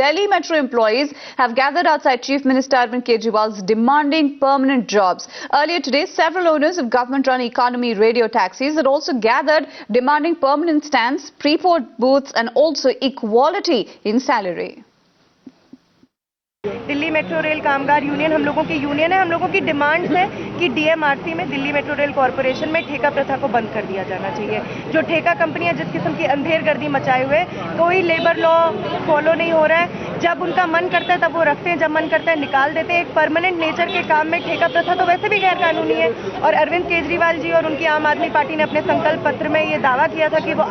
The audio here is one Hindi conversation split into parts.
Delhi Metro employees have gathered outside Chief Minister Arvind Kejriwal's demanding permanent jobs. Earlier today, several owners of government-run economy radio taxis had also gathered demanding permanent stands, prepaid booths and also equality in salary. Delhi metro rail कामगार यूनियन हम लोगों की यूनियन है। हम लोगों की डिमांड्स है कि डीएमआरसी में दिल्ली मेट्रो रेल कॉरपोरेशन में ठेका प्रथा को बंद कर दिया जाना चाहिए। जो ठेका कंपनियां जिस किस्म की अंधेर गर्दी मचाए हुए, कोई लेबर लॉ फॉलो नहीं हो रहा है। जब उनका मन करता है तब वो रखते हैं, जब मन करता है निकाल देते हैं। एक परमानेंट नेचर के काम में ठेका प्रथा तो वैसे भी गैर कानूनी है। और अरविंद केजरीवाल जी और उनकी आम आदमी पार्टी ने अपने संकल्प पत्र में ये दावा किया था कि वो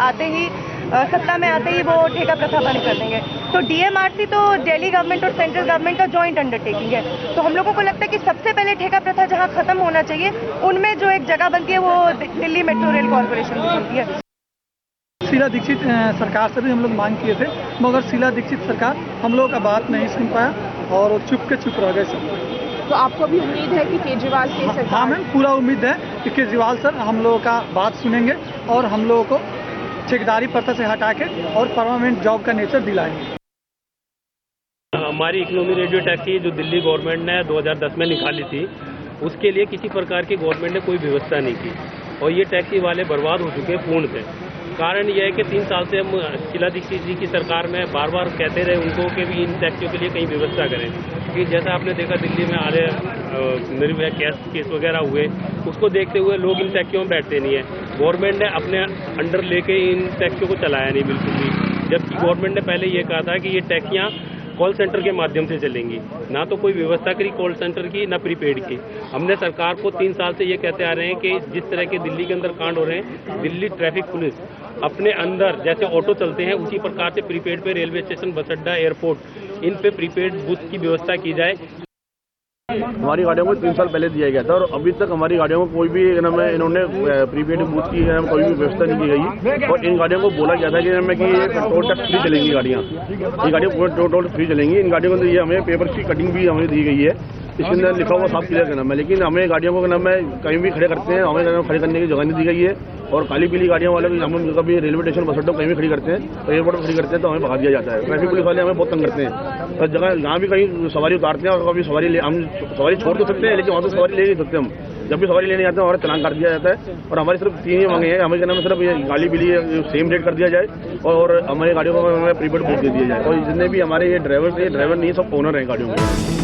सत्ता में आते ही वो ठेका प्रथा बंद कर देंगे। तो डीएमआरसी तो दिल्ली गवर्नमेंट और सेंट्रल गवर्नमेंट का जॉइंट अंडरटेकिंग है। तो हम लोगों को लगता है कि सबसे पहले ठेका प्रथा जहां खत्म होना चाहिए, उनमें जो एक जगह बनती है वो दिल्ली मेट्रो रेल कॉरपोरेशन में बनती है। शीला दीक्षित सरकार से भी हम लोग मांग किए थे, मगर शीला दीक्षित सरकार हम लोगों का बात नहीं सुन पाया और चुप रह गए सब। तो आपको भी उम्मीद है कि केजरीवाल की सरकार? हाँ मैम, पूरा उम्मीद है कि केजरीवाल सर हम लोगों का बात सुनेंगे और हम लोगों को ठेकेदारी प्रथा से हटा के और परमानेंट जॉब का नेचर दिलाएंगे। हमारी इकोनॉमी रेडियो टैक्सी जो दिल्ली गवर्नमेंट ने 2010 में निकाली थी, उसके लिए किसी प्रकार की गवर्नमेंट ने कोई व्यवस्था नहीं की और ये टैक्सी वाले बर्बाद हो चुके हैं पूर्ण से। कारण यह है कि 3 साल से हम शीला दीक्षित जी की सरकार में बार बार कहते रहे उनको कि भी इन टैक्सियों के लिए कहीं व्यवस्था करें, क्योंकि जैसा आपने देखा दिल्ली में आधे निर्भया केस वगैरह हुए, उसको देखते हुए लोग इन टैक्सियों में बैठते नहीं है। गवर्नमेंट ने अपने अंडर लेके इन टैक्सियों को चलाया नहीं बिल्कुल भी, जबकि गवर्नमेंट ने पहले ये कहा था कि ये टैक्सियाँ कॉल सेंटर के माध्यम से चलेंगी। ना तो कोई व्यवस्था करी कॉल सेंटर की, ना प्रीपेड की। हमने सरकार को 3 साल से ये कहते आ रहे हैं कि जिस तरह के दिल्ली के अंदर कांड हो रहे हैं, दिल्ली ट्रैफिक पुलिस अपने अंदर जैसे ऑटो चलते हैं उसी प्रकार से प्रीपेड पे रेलवे स्टेशन, बस अड्डा, एयरपोर्ट, इन पे प्रीपेड बूथ की व्यवस्था की जाए। हमारी गाड़ियों को 3 साल पहले दिया गया था और अभी तक हमारी गाड़ियों को कोई भी इन्होंने प्रीपेड बूथ की कोई भी व्यवस्था नहीं की गई। और इन गाड़ियों को बोला गया था कि ये टोल टैक्स फ्री चलेंगी गाड़ियाँ, ये गाड़ियाँ टोल फ्री चलेंगी। इन गाड़ियों को ये हमें पेपर की कटिंग भी हमें दी गई है, इसके अंदर लिखा हुआ साफ क्लियर करना है। लेकिन हमें गाड़ियों को कहीं भी खड़े करते हैं, हमें खड़े करने की जगह नहीं दी गई है। और काली पीली गाड़ियों वाले हम कभी रेलवे स्टेशन, बस अड्डों कहीं भी खड़ी करते हैं, तो एयरपोर्ट पर खड़ी करते हैं तो हमें भगा दिया जाता है। ट्रैफिक पुलिस वाले हमें बहुत तंग करते हैं। तो जगह यहाँ भी कहीं सवारी उतारते हैं और कभी हम सवारी छोड़ तो सकते हैं, लेकिन वहाँ से सवारी ले नहीं सकते। हम जब भी सवारी लेने जाते हैं हमारा चालान काट दिया जाता है। और हमारी सिर्फ 3 ही मांगे हैं, हमें कहना सिर्फ ये काली पीली सेम रेट कर दिया जाए और हमारी गाड़ियों को प्रीपेड बूथ दे दिया जाए। और जितने भी हमारे ये ड्राइवर नहीं, सब ओनर हैं गाड़ियों के।